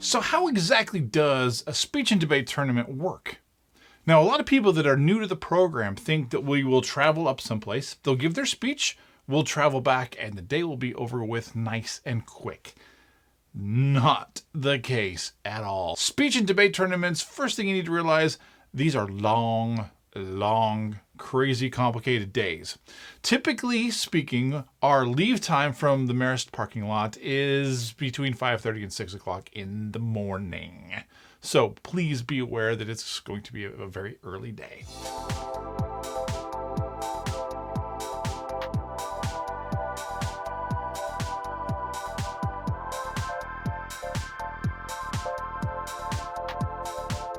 So how exactly does a speech and debate tournament work? Now, a lot of people that are new to the program think that we will travel up someplace, they'll give their speech, we'll travel back, and the day will be over with nice and quick. Not the case at all. Speech and debate tournaments, first thing you need to realize, these are long, crazy complicated days. Typically speaking, our leave time from the Marist parking lot is between 5:30 and 6 o'clock in the morning. So please be aware that it's going to be a very early day.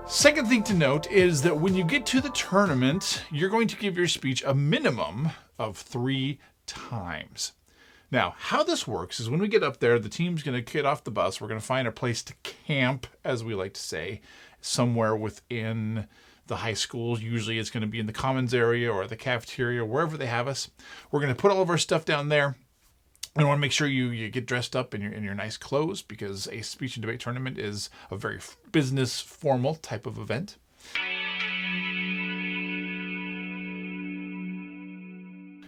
Second thing to note is that when you get to the tournament, you're going to give your speech a minimum of 3 times. Now, how this works is when we get up there, the team's going to get off the bus. We're going to find a place to camp, as we like to say, somewhere within the high school. Usually it's going to be in the commons area or the cafeteria, wherever they have us. We're going to put all of our stuff down there. I want to make sure you get dressed up in your nice clothes, because a speech and debate tournament is a very business formal type of event.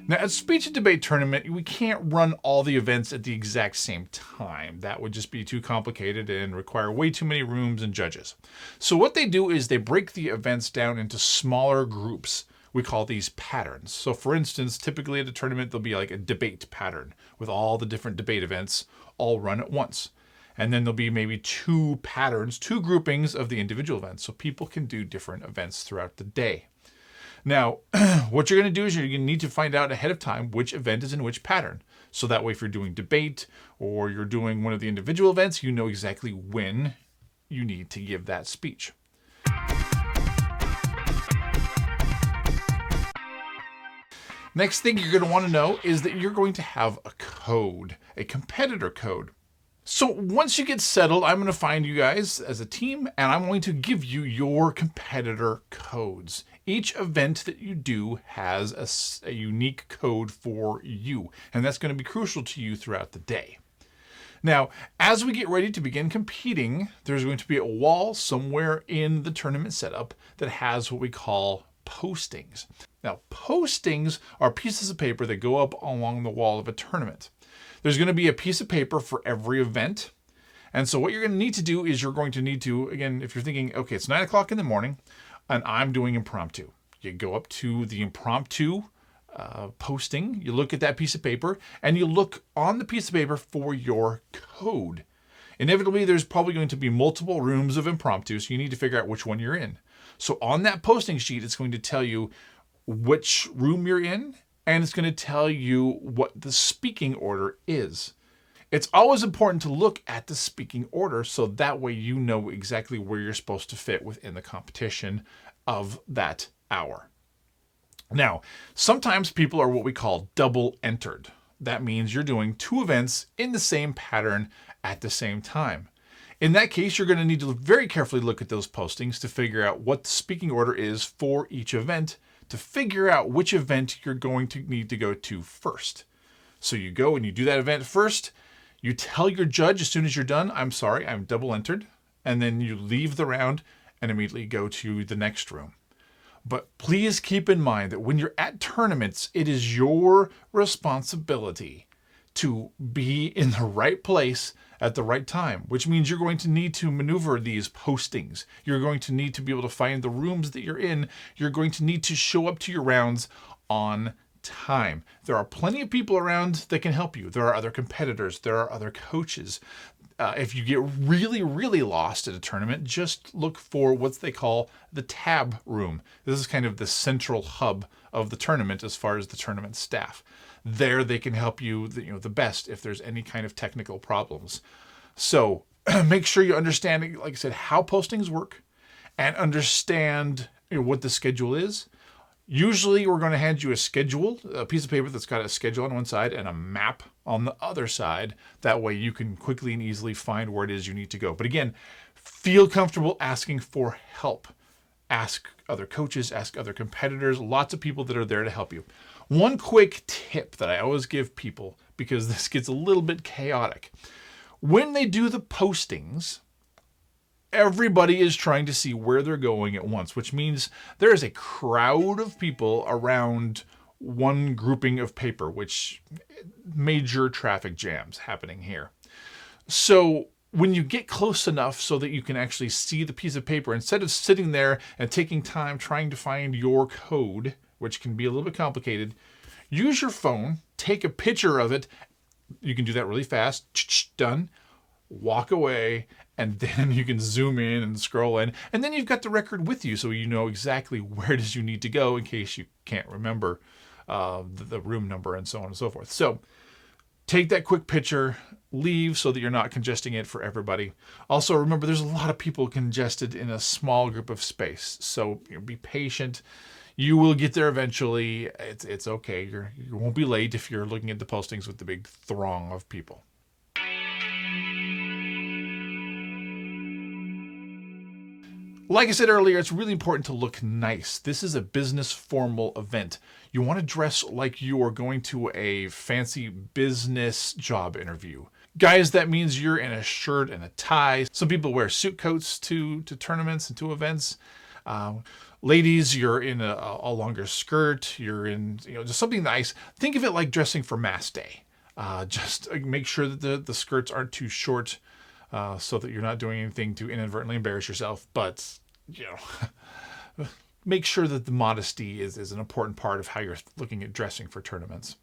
Now, at a speech and debate tournament, we can't run all the events at the exact same time. That would just be too complicated and require way too many rooms and judges. So what they do is they break the events down into smaller groups. We call these patterns. So for instance, typically at a tournament, there'll be like a debate pattern with all the different debate events all run at once. And then there'll be maybe 2 patterns, 2 groupings of the individual events, so people can do different events throughout the day. Now, what you're going to do is you're going to need to find out ahead of time which event is in which pattern. So that way, if you're doing debate or you're doing one of the individual events, you know exactly when you need to give that speech. Next thing you're going to want to know is that you're going to have a code, a competitor code. So once you get settled, I'm going to find you guys as a team, and I'm going to give you your competitor codes. Each event that you do has a unique code for you, and that's going to be crucial to you throughout the day. Now, as we get ready to begin competing, there's going to be a wall somewhere in the tournament setup that has what we call postings. Now, postings are pieces of paper that go up along the wall of a tournament. There's going to be a piece of paper for every event. And so what you're going to need to do is you're going to need to, again, if you're thinking, okay, it's 9 o'clock in the morning and I'm doing impromptu. You go up to the impromptu posting, you look at that piece of paper, and you look on the piece of paper for your code. Inevitably, there's probably going to be multiple rooms of impromptu, so you need to figure out which one you're in. So on that posting sheet, it's going to tell you which room you're in, and it's going to tell you what the speaking order is. It's always important to look at the speaking order so that way you know exactly where you're supposed to fit within the competition of that hour. Now, sometimes people are what we call double entered. That means you're doing 2 events in the same pattern at the same time. In that case, you're going to need to very carefully look at those postings to figure out what the speaking order is for each event, to figure out which event you're going to need to go to first. So you go and you do that event first. You tell your judge as soon as you're done, I'm sorry, I'm double entered. And then you leave the round and immediately go to the next room. But please keep in mind that when you're at tournaments, it is your responsibility to be in the right place at the right time, which means you're going to need to maneuver these postings. You're going to need to be able to find the rooms that you're in. You're going to need to show up to your rounds on time. There are plenty of people around that can help you. There are other competitors. There are other coaches. If you get really lost at a tournament, just look for what they call the tab room. This is kind of the central hub of the tournament as far as the tournament staff. There they can help you, the best if there's any kind of technical problems. So make sure you understand, like I said, how postings work and understand what the schedule is. Usually we're going to hand you a schedule, a piece of paper that's got a schedule on one side and a map on the other side. That way you can quickly and easily find where it is you need to go. But again, feel comfortable asking for help. Ask other coaches, ask other competitors, lots of people that are there to help you. One quick tip that I always give people, because this gets a little bit chaotic. When they do the postings, Everybody is trying to see where they're going at once, which means there is a crowd of people around one grouping of paper, which major traffic jams happening here. So when you get close enough so that you can actually see the piece of paper, instead of sitting there and taking time trying to find your code, which can be a little bit complicated, use your phone, take a picture of it. You can do that really fast. Done. Walk away, and then you can zoom in and scroll in, and then you've got the record with you, so you know exactly where it is you need to go in case you can't remember the room number and so on and so forth. So take that quick picture, leave so that you're not congesting it for everybody. Also, remember, there's a lot of people congested in a small group of space, so be patient. You will get there eventually. It's okay. You won't be late if you're looking at the postings with the big throng of people. Like I said earlier, it's really important to look nice. This is a business formal event. You want to dress like you are going to a fancy business job interview. Guys, that means you're in a shirt and a tie. Some people wear suit coats to tournaments and to events. Ladies, you're in a longer skirt. You're in just something nice. Think of it like dressing for mass day. Just make sure that the skirts aren't too short. So that you're not doing anything to inadvertently embarrass yourself, but make sure that the modesty is an important part of how you're looking at dressing for tournaments.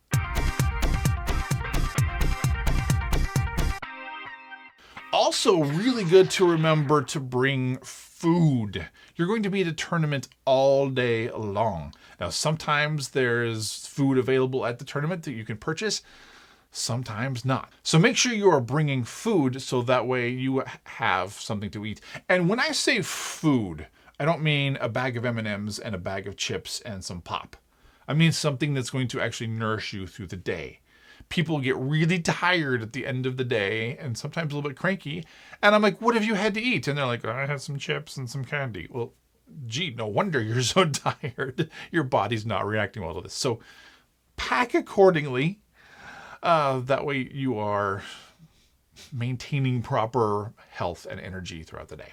Also, really good to remember to bring food. You're going to be at a tournament all day long. Now, sometimes there's food available at the tournament that you can purchase. Sometimes not. So make sure you are bringing food so that way you have something to eat. And when I say food, I don't mean a bag of M&Ms and a bag of chips and some pop. I mean something that's going to actually nourish you through the day. People get really tired at the end of the day and sometimes a little bit cranky. And I'm like, what have you had to eat? And they're like, I had some chips and some candy. Well, gee, no wonder you're so tired. Your body's not reacting well to this. So pack accordingly. That way you are maintaining proper health and energy throughout the day.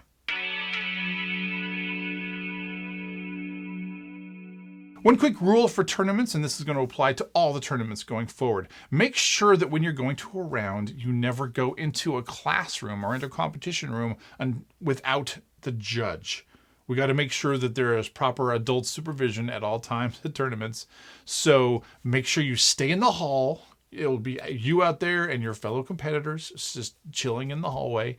One quick rule for tournaments, and this is going to apply to all the tournaments going forward. Make sure that when you're going to a round, you never go into a classroom or into a competition room without the judge. We got to make sure that there is proper adult supervision at all times at tournaments. So make sure you stay in the hall. It'll be you out there and your fellow competitors just chilling in the hallway.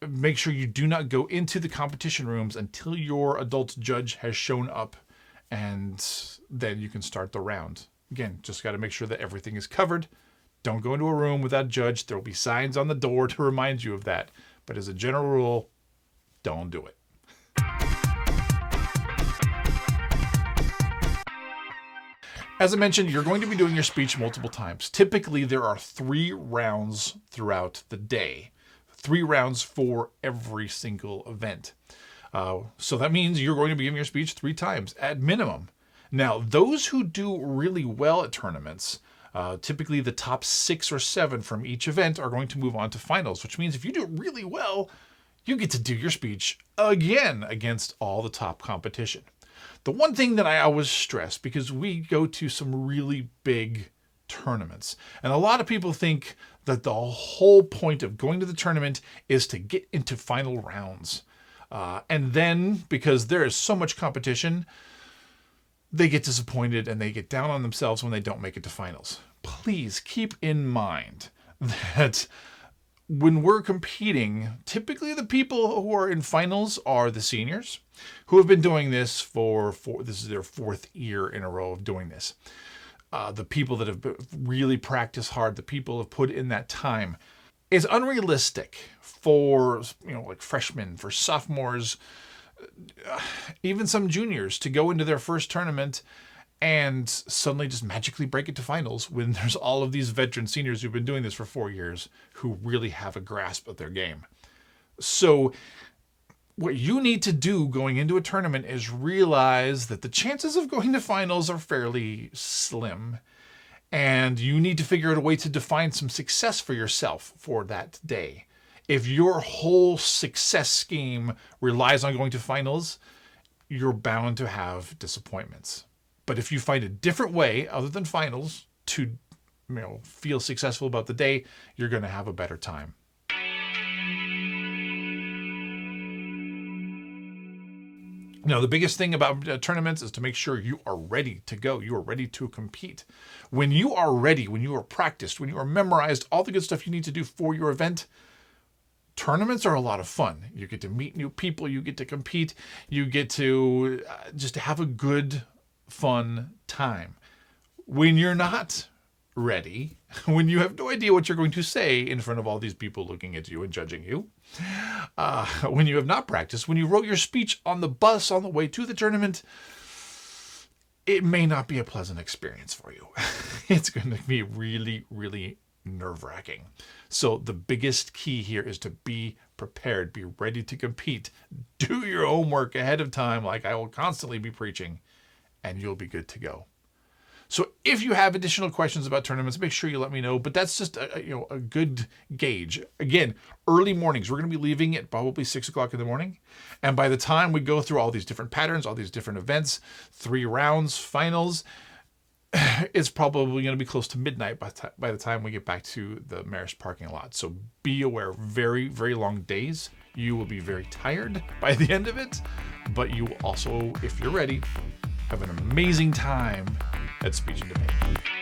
Make sure you do not go into the competition rooms until your adult judge has shown up, and then you can start the round. Again, just got to make sure that everything is covered. Don't go into a room without a judge. There will be signs on the door to remind you of that. But as a general rule, don't do it. As I mentioned, you're going to be doing your speech multiple times. Typically, there are 3 rounds throughout the day. 3 rounds for every single event. So that means you're going to be giving your speech 3 times at minimum. Now, those who do really well at tournaments, typically the top 6 or 7 from each event are going to move on to finals, which means if you do really well, you get to do your speech again against all the top competition. The one thing that I always stress, because we go to some really big tournaments, and a lot of people think that the whole point of going to the tournament is to get into final rounds. And then, because there is so much competition, they get disappointed and they get down on themselves when they don't make it to finals. Please keep in mind that when we're competing, typically the people who are in finals are the seniors who have been doing this this is their 4th year in a row of doing this. The people that have really practiced hard, the people who have put in that time. It's unrealistic for, like freshmen, for sophomores, even some juniors to go into their first tournament and suddenly just magically break it to finals when there's all of these veteran seniors who've been doing this for 4 years who really have a grasp of their game. So what you need to do going into a tournament is realize that the chances of going to finals are fairly slim, and you need to figure out a way to define some success for yourself for that day. If your whole success scheme relies on going to finals, you're bound to have disappointments. But if you find a different way other than finals to feel successful about the day, you're going to have a better time. Now, the biggest thing about tournaments is to make sure you are ready to go. You are ready to compete. When you are ready, when you are practiced, when you are memorized, all the good stuff you need to do for your event, tournaments are a lot of fun. You get to meet new people. You get to compete. You get to just have a good, fun time. When you're not ready, when you have no idea what you're going to say in front of all these people looking at you and judging you, when you have not practiced, when you wrote your speech on the bus on the way to the tournament, it may not be a pleasant experience for you. It's going to be really, really nerve-wracking. So the biggest key here is to be prepared, be ready to compete, do your homework ahead of time, like I will constantly be preaching, and you'll be good to go. So if you have additional questions about tournaments, make sure you let me know. But that's just a good gauge. Again, early mornings. We're going to be leaving at probably 6 o'clock in the morning. And by the time we go through all these different patterns, all these different events, 3 rounds, finals, it's probably going to be close to midnight by the time we get back to the Marist parking lot. So be aware, very, very long days. You will be very tired by the end of it. But you will also, if you're ready, have an amazing time at Speech and Debate.